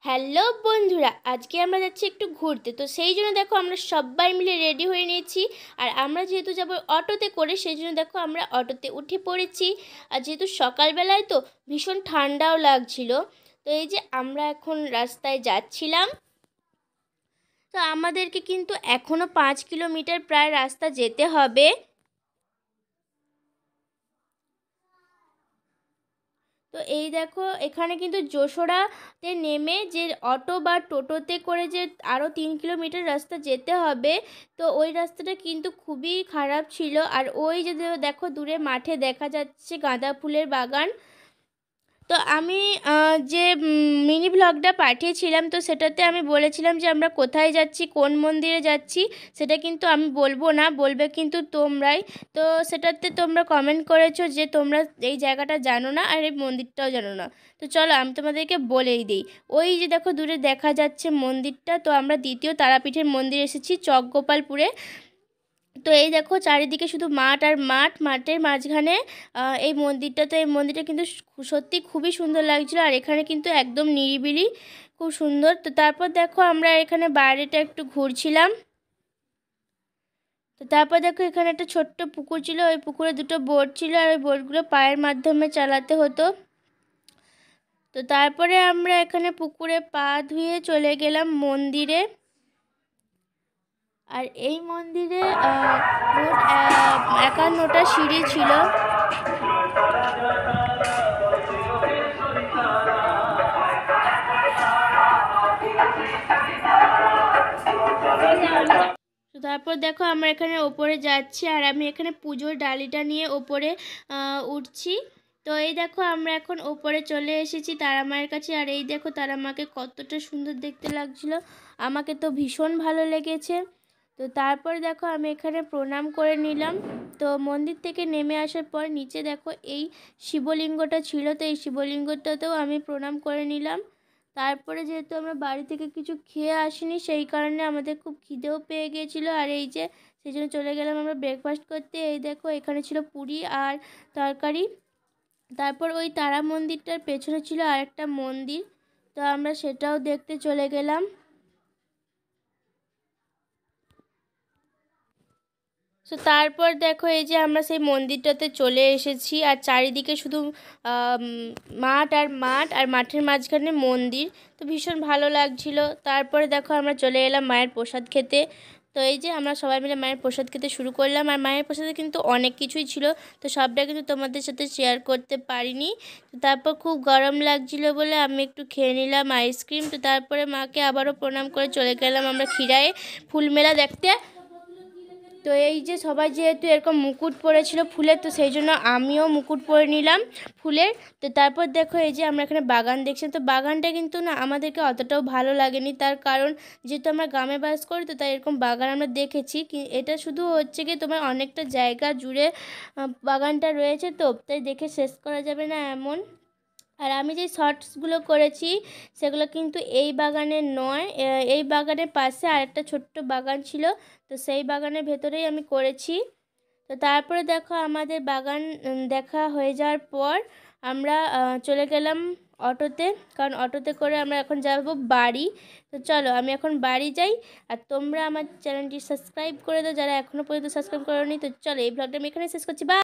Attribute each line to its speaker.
Speaker 1: Hello বন্ধুরা, আজকে আমরা যাচ্ছি একটু ঘুরতে। তো সেই জন্য দেখো আমরা সবাই মিলে রেডি হয়ে নিয়েছি। আর আমরা যেহেতু যাব অটোতে করে, সেই জন্য দেখো আমরা অটোতে উঠে পড়েছি। আর যেহেতু সকালবেলায় তো ভীষণ ঠান্ডাও লাগছিল। তো এই যে আমরা এখন রাস্তায় যাচ্ছিলাম। তো আমাদেরকে কিন্তু এখনও 5 কিলোমিটার প্রায় রাস্তা যেতে হবে। তো এই দেখো, এখানে কিন্তু যশোরাতে নেমে যে অটো বা টোটোতে করে যে আরও 3 কিলোমিটার রাস্তা যেতে হবে। তো ওই রাস্তাটা কিন্তু খুবই খারাপ ছিল। আর ওই যে দেখো দূরে মাঠে দেখা যাচ্ছে গাঁদা ফুলের বাগান। তো আমি যে মিনি ব্লগটা পাঠিয়েছিলাম, তো সেটাতে আমি বলেছিলাম যে আমরা কোথায় যাচ্ছি, কোন মন্দিরে যাচ্ছি, সেটা কিন্তু আমি বলবো না, বলবে কিন্তু তোমরাই। তো সেটাতে তোমরা কমেন্ট করেছো যে তোমরা এই জায়গাটা জানো না আর এই মন্দিরটাও জানো না। তো চলো আমি তোমাদেরকে বলেই দিই। ওই যে দেখো দূরে দেখা যাচ্ছে মন্দিরটা, তো আমরা দ্বিতীয় তারাপীঠের মন্দির এসেছি চকগোপালপুরে। তো এই দেখো চারিদিকে শুধু মাঠ আর মাঠ, মাঠের মাঝখানে এই মন্দিরটা। তো এই মন্দিরটা কিন্তু সত্যি খুবই সুন্দর লাগছিল। আর এখানে কিন্তু একদম নিরিবিলি, খুব সুন্দর। তো তারপর দেখো আমরা এখানে বাইরেটা একটু ঘুরছিলাম। তো তারপর দেখো এখানে একটা ছোট্ট পুকুর ছিল, ওই পুকুরে দুটো বোট ছিল, আর ওই বোটগুলো পায়ের মাধ্যমে চালাতে হতো। তো তারপরে আমরা এখানে পুকুরে পা ধুয়ে চলে গেলাম মন্দিরে। আর এই মন্দিরে মোট 51টা সিঁড়ি ছিল। তো তারপর দেখো আমরা এখানে ওপরে যাচ্ছি, আর আমি এখানে পুজোর ডালিটা নিয়ে ওপরে উঠছি। তো এই দেখো আমরা এখন ওপরে চলে এসেছি তারা মায়ের কাছে। আর এই দেখো তারা মাকে কতটা সুন্দর দেখতে লাগছিল, আমাকে তো ভীষণ ভালো লেগেছে। তো তারপর দেখো আমি এখানে প্রণাম করে নিলাম। তো মন্দির থেকে নেমে আসার পর নিচে দেখো এই শিবলিঙ্গটা ছিল, তো এই শিবলিঙ্গটাতেও আমি প্রণাম করে নিলাম। তারপরে যেহেতু আমরা বাড়ি থেকে কিছু খেয়ে আসিনি, সেই কারণে আমাদের খুব খিদেও পেয়ে গিয়েছিলো। আর এই যে সেই জন্য চলে গেলাম আমরা ব্রেকফাস্ট করতে। এই দেখো এখানে ছিল পুরি আর তরকারি। তারপর ওই তারা মন্দিরটার পেছনে ছিল আরেকটা মন্দির, তো আমরা সেটাও দেখতে চলে গেলাম। তো তারপর দেখো এই যে আমরা সেই মন্দিরটাতে চলে এসেছি। আর চারিদিকে শুধু আম, মাঠ আর মাঠ, আর মাঠের মাঝখানে মন্দির। তো ভীষণ ভালো লাগছিল। তারপরে দেখো আমরা চলে এলাম মায়ের প্রসাদ খেতে। তো এই যে আমরা সবাই মিলে মায়ের প্রসাদ খেতে শুরু করলাম। আর মায়ের প্রসাদে কিন্তু অনেক কিছুই ছিল, তো সবটা কিন্তু তোমাদের সাথে শেয়ার করতে পারিনি। তো তারপর খুব গরম লাগছিল বলে আমি একটু খেয়ে নিলাম আইসক্রিম। তো তারপরে মাকে আবারও প্রণাম করে চলে গেলাম আমরা খিরায়ে ফুল মেলা দেখতে। তো এই যে সবাই যেহেতু এরকম মুকুট পরেছিল ফুলের, তো সেই জন্য আমিও মুকুট পরে নিলাম ফুলের। তো তারপর দেখো এই যে আমরা এখানে বাগান দেখছি। তো বাগানটা কিন্তু না আমাদেরকে অতটাও ভালো লাগেনি, তার কারণ যেহেতু আমরা গ্রামে বাস করি, তো তাই এরকম বাগান আমরা দেখেছি কি এটা শুধু হচ্ছে কি তোমার অনেকটা জায়গা জুড়ে বাগানটা রয়েছে, তো তাই দেখে শেষ করা যাবে না এমন। আর আমি যে শর্টসগুলো করেছি সেগুলো কিন্তু এই বাগানের নয়, এই বাগানের পাশে আরেকটা ছোট্ট বাগান ছিল, তো সেই বাগানের ভেতরেই আমি করেছি। তো তারপরে দেখো আমাদের বাগান দেখা হয়ে যাওয়ার পর আমরা চলে গেলাম অটোতে, কারণ অটোতে করে আমরা এখন যাব বাড়ি। তো চলো আমি এখন বাড়ি যাই। আর তোমরা আমার চ্যানেলটি সাবস্ক্রাইব করে দাও যারা এখনও পর্যন্ত সাবস্ক্রাইব করোনি। তো চলো এই ব্লগটা আমি এখানে শেষ করছি। বাই।